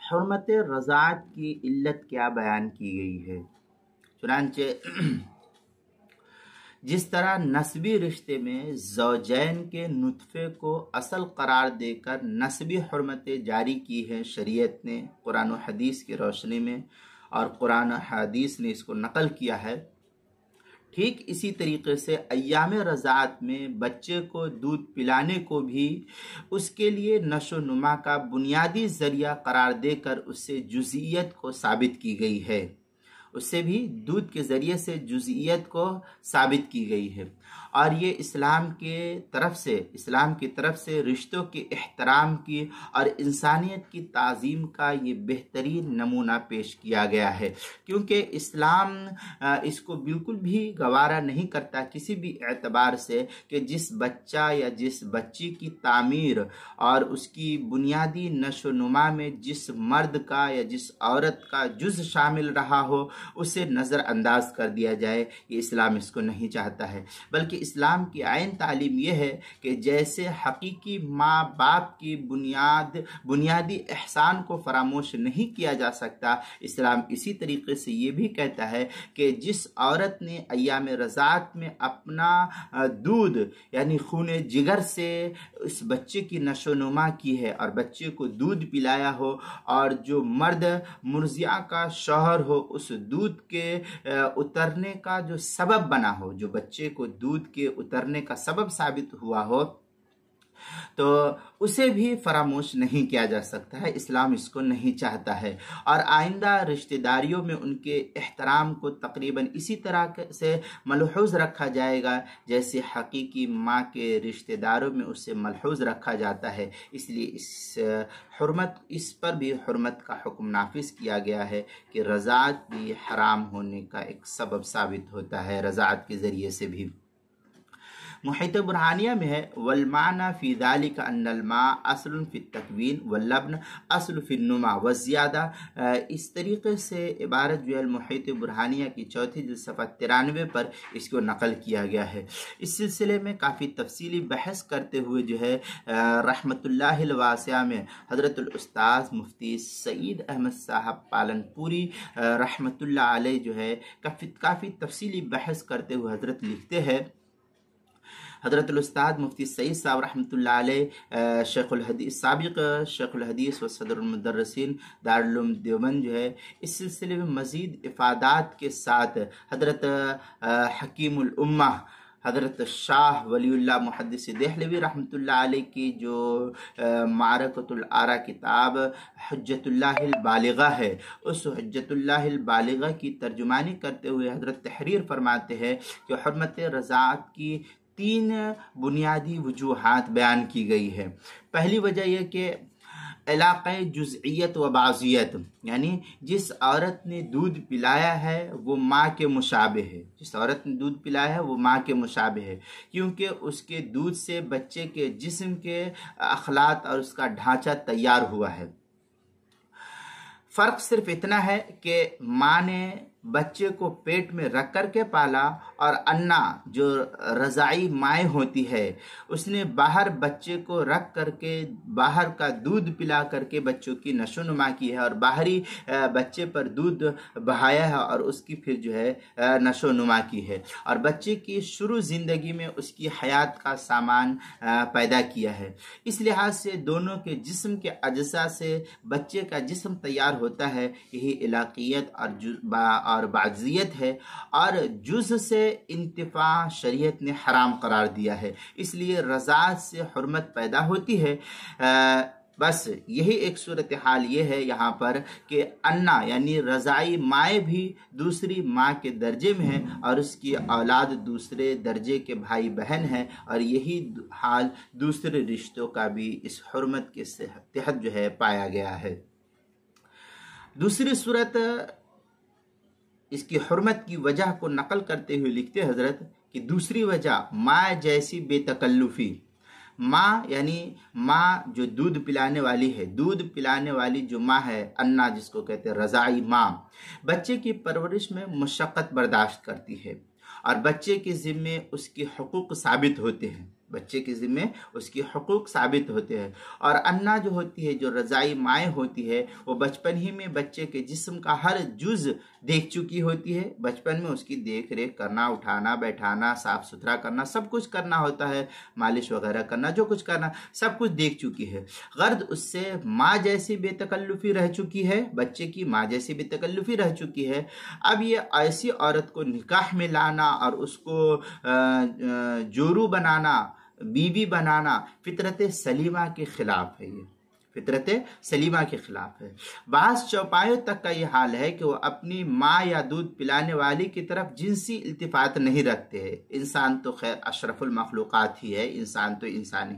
हुर्मत रज़ाअत की इल्लत क्या बयान की गई है। चुनांचे जिस तरह नस्बी रिश्ते में ज़ौजैन के नुतफ़े को असल करार देकर नस्बी हुर्मतें जारी की है शरीयत ने कुरान और हदीस की रोशनी में, और कुरान और हदीस ने इसको नकल किया है, ठीक इसी तरीके से अय्याम रज़ाअत में बच्चे को दूध पिलाने को भी उसके लिए नशो नुमा का बुनियादी ज़रिया करार देकर उससे जुज़इयत को साबित की गई है। उससे भी दूध के ज़रिए से जुज़इयत को साबित की गई है, और ये इस्लाम की तरफ से रिश्तों के एहतराम की और इंसानियत की ताज़ीम का ये बेहतरीन नमूना पेश किया गया है, क्योंकि इस्लाम इसको बिल्कुल भी गवारा नहीं करता किसी भी एतबार से कि जिस बच्चा या जिस बच्ची की तामीर और उसकी बुनियादी नशो नुमा में जिस मर्द का या जिस औरत का जुज़ शामिल रहा हो उसे नज़रअंदाज कर दिया जाए। ये इस्लाम इसको नहीं चाहता है, बल्कि इस्लाम की आयन तालीम यह है कि जैसे हकीकी माँ बाप की बुनियादी एहसान को फरामोश नहीं किया जा सकता, इस्लाम इसी तरीके से ये भी कहता है कि जिस औरत ने अय्याम रज़ाअत में अपना दूध यानी खूने जिगर से इस बच्चे की नशोनुमा की है और बच्चे को दूध पिलाया हो, और जो मर्द मुर्जिया का शौहर हो उस दूध के उतरने का जो सबब बना हो, जो बच्चे को दूध के उतरने का सबब साबित हुआ हो, तो उसे भी फरामोश नहीं किया जा सकता है। इस्लाम इसको नहीं चाहता है, और आइंदा रिश्तेदारियों में उनके एहतराम को तकरीबन इसी तरह से मलहूज़ रखा जाएगा जैसे हकीकी माँ के रिश्तेदारों में उसे मलहूज़ रखा जाता है। इसलिए इस पर भी हुर्मत का हुक्म नाफिज किया गया है कि रज़ाअत भी हराम होने का एक सबब साबित होता है। रज़ाअत के ज़रिए से भी मुहीत बुरहानिया में है, वलमाना फ़ी ज़ालिका अन्नल मा अस्लुन फ़ी तकवीन वल्लबन अस्ल फ़ी नुमा वज़ियादा। इस तरीके से इबारत जो है मुहीत बुरहानिया की चौथी जिल्द सफ़ा 93 पर इसको नकल किया गया है। इस सिलसिले में काफ़ी तफसीली बहस करते हुए जो है रहमतुल्लाहिल वासिया में हज़रतुल उस्ताद मुफ्ती सईद अहमद साहब पालनपुरी रहमतुल्लाह अलैह जो है काफ़ी तफसीली बहस करते हुए हज़रत लिखते हैं, हज़रतुल उस्ताद मुफ्ती सईद साहब रहमतुल्लाह अलैह शेखुल हदीस साबिक़ शेखुल हदीस व सदरुल मुदर्रिसीन दारुल उलूम देवबंद जो है इस सिलसिले में मज़ीद इफ़ादात के साथ हज़रत हकीमुल उम्मा हज़रत शाह वलीउल्लाह मुहद्दिस देहलवी रहमतुल्लाह अलैह की जो मारकतुल आरा किताब हुज्जतुल्लाहिल बालिगा है, उस हुज्जतुल्लाहिल बालिगा की तर्जुमानी करते हुए हज़रत तहरीर फरमाते हैं कि हुर्मत रज़ाअत की 3 बुनियादी वजूहात बयान की गई है। पहली वजह यह कि इलाक़े जुज़इयत व बाज़ियत, यानी जिस औरत ने दूध पिलाया है वो माँ के मुशाबे है, जिस औरत ने दूध पिलाया है वो माँ के मुशाबे है, क्योंकि उसके दूध से बच्चे के जिस्म के अखलात और उसका ढांचा तैयार हुआ है। फ़र्क सिर्फ इतना है कि माँ ने बच्चे को पेट में रख कर के पाला, और अन्ना जो रज़ाई माएँ होती है उसने बाहर बच्चे को रख करके बाहर का दूध पिला करके बच्चों की नशोनुमा की है, और बाहरी बच्चे पर दूध बहाया है और उसकी फिर जो है नशोनुमा की है, और बच्चे की शुरू ज़िंदगी में उसकी हयात का सामान पैदा किया है। इस लिहाज से दोनों के जिस्म के अज्जा से बच्चे का जिस्म तैयार होता है। यही इलाक़ियत और बाज़ियत है, और जुज़ से इंतिफा शरीयत ने हराम करार दिया है, इसलिए रज़ाअत से हुर्मत पैदा होती है। बस यही एक सूरत हाल ये है यहाँ पर कि अन्ना यानी रज़ाई माएँ भी दूसरी माँ के दर्जे में हैं और उसकी औलाद दूसरे दर्जे के भाई बहन हैं, और यही हाल दूसरे रिश्तों का भी इस हुर्मत के तहत जो है पाया गया है। दूसरी सूरत इसकी हुर्मत की वजह को नकल करते हुए लिखते हजरत कि दूसरी वजह माँ जैसी बेतकल्लुफ़ी। माँ यानी माँ जो दूध पिलाने वाली है, दूध पिलाने वाली जो माँ है, अन्ना जिसको कहते हैं रज़ाई माँ, बच्चे की परवरिश में मशक्क़त बर्दाश्त करती है और बच्चे के ज़िम्मे उसके हुकूक साबित होते हैं। बच्चे के ज़िम्मे उसकी हुकूक साबित होते हैं। और अन्ना जो होती है, जो रज़ाई माएँ होती है, वो बचपन ही में बच्चे के जिस्म का हर जुज़ देख चुकी होती है। बचपन में उसकी देख रेख करना, उठाना, बैठाना, साफ़ सुथरा करना, सब कुछ करना होता है, मालिश वगैरह करना, जो कुछ करना सब कुछ देख चुकी है। गर्द उससे माँ जैसी बेतकल्लुफ़ी रह चुकी है, बच्चे की माँ जैसी बेतकल्लुफ़ी रह चुकी है। अब ये ऐसी औरत को निकाह में लाना और उसको जोरू बनाना, बीवी बनाना फितरत सलीमा के खिलाफ है। ये फितरत सलीमा के खिलाफ है। बास चौपायों तक का ये हाल है कि वो अपनी माँ या दूध पिलाने वाली की तरफ जिनसी इल्तिफात नहीं रखते हैं। इंसान तो खैर अशरफुल मखलूक़ात ही है, इंसान तो इंसान ही।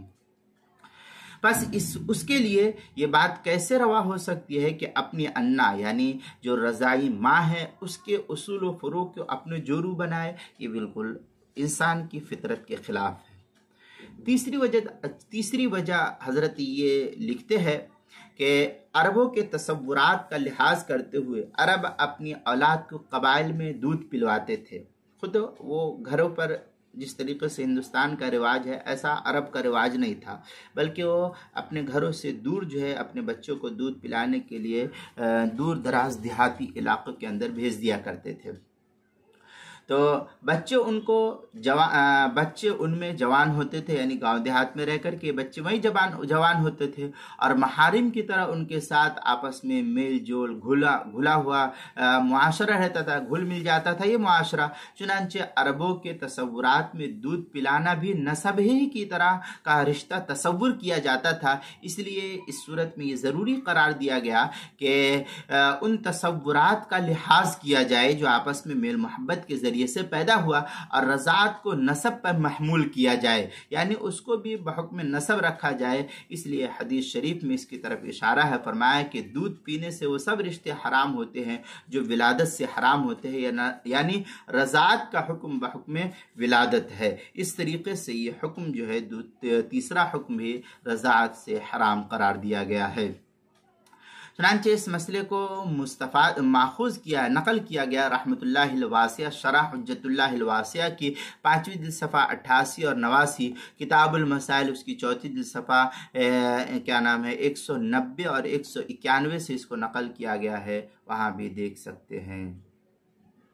बस उसके लिए ये बात कैसे रवा हो सकती है कि अपनी अन्ना यानी जो रज़ाई माँ है उसके उसूल व फ़ुरूक़ को अपने जोरू बनाए? ये बिल्कुल इंसान की फितरत के खिलाफ है। तीसरी वजह हज़रत ये लिखते हैं कि अरबों के तसव्वुरात का लिहाज करते हुए अरब अपनी औलाद को कबाइल में दूध पिलवाते थे। खुद वो घरों पर जिस तरीके से हिंदुस्तान का रिवाज है ऐसा अरब का रिवाज नहीं था, बल्कि वो अपने घरों से दूर जो है अपने बच्चों को दूध पिलाने के लिए दूर दराज देहाती इलाकों के अंदर भेज दिया करते थे। तो बच्चे उनमें जवान होते थे, यानी गांव देहात में रह कर के बच्चे वहीं जवान होते थे और महारिम की तरह उनके साथ आपस में मेल जोल घुला हुआ मुआशरा रहता था, घुल मिल जाता था ये मुआशरा। चुनांचे अरबों के तसव्वुरात में दूध पिलाना भी नसब ही की तरह का रिश्ता तसव्वुर किया जाता था। इसलिए इस सूरत में ये ज़रूरी करार दिया गया कि उन तसव्वुरात का लिहाज किया जाए जो आपस में मेल मोहब्बत के ज़रिए से पैदा हुआ और रज़ात को नसब पर महमूल किया जाए, यानी उसको भी बहुक्म नसब रखा जाए। इसलिए हदीस शरीफ में इसकी तरफ इशारा है, फरमाया कि दूध पीने से वो सब रिश्ते हराम होते हैं जो विलादत से हराम होते हैं, यानी रज़ात का हुक्म बहुक्म विलादत है। इस तरीके से ये हुक्म जो है तीसरा हुक्म भी रज़ात से हराम करार दिया गया है। चुनांचे इस मसले को नकल किया गया रहमतुल्लाहिल वासिया शरह हुज्जतुल्लाहिल वासिया की 5वीं जिल्द-ए-सफ़ा 88 और 89, किताबुल मसाइल उसकी 4थी जिल्द-ए-सफ़ा 190 और 191 से इसको नकल किया गया है, वहाँ भी देख सकते हैं।